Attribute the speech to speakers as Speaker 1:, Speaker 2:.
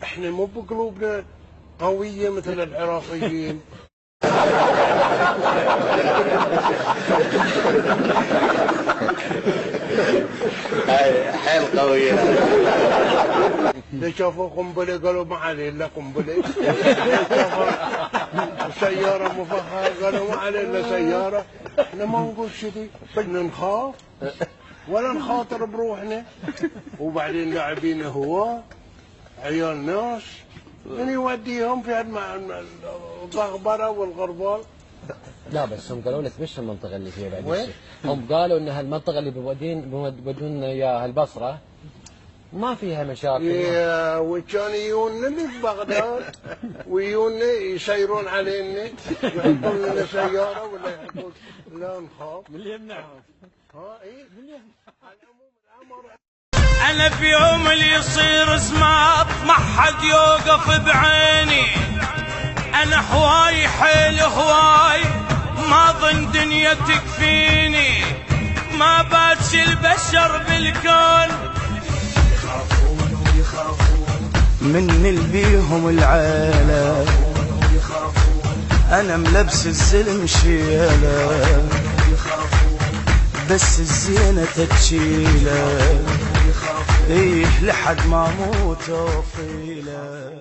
Speaker 1: احنا مو بقلوبنا قوية مثل العراقيين.
Speaker 2: حيل قوية.
Speaker 1: إذا شافوا قنبلة قالوا ما عليه إلا قنبلة. سيارة مفخرة قالوا ما عليه إلا سيارة. احنا ما نقول كذي، بدنا نخاف ولا نخاطر بروحنا. وبعدين لاعبين هو عيال ناس من يوديهم في الغغبرة والغربال.
Speaker 3: لا بس هم قالوا لك مش المنطقة اللي فيها بعد الشيء، هم قالوا ان هالمنطقة اللي بيودون اياها البصرة ما فيها مشاكل.
Speaker 1: وكان يجونا من بغداد ويجونا يسيرون علينا يحطون لنا سيارة ولا يحطون. لا نخاف.
Speaker 4: من اللي يمنعهم؟
Speaker 1: ها اي من الامر.
Speaker 5: انا في يوم اللي يصير زماط ما حد يوقف بعيني. انا هواي حيل هواي ما ظن دنيا تكفيني. ما باتش البشر بالكون
Speaker 6: يخافون ويخافون من البيهم العالة. انا ملبس الزلم شيله بس الزينة تتشيله. ايه لحد ما موت وفيله.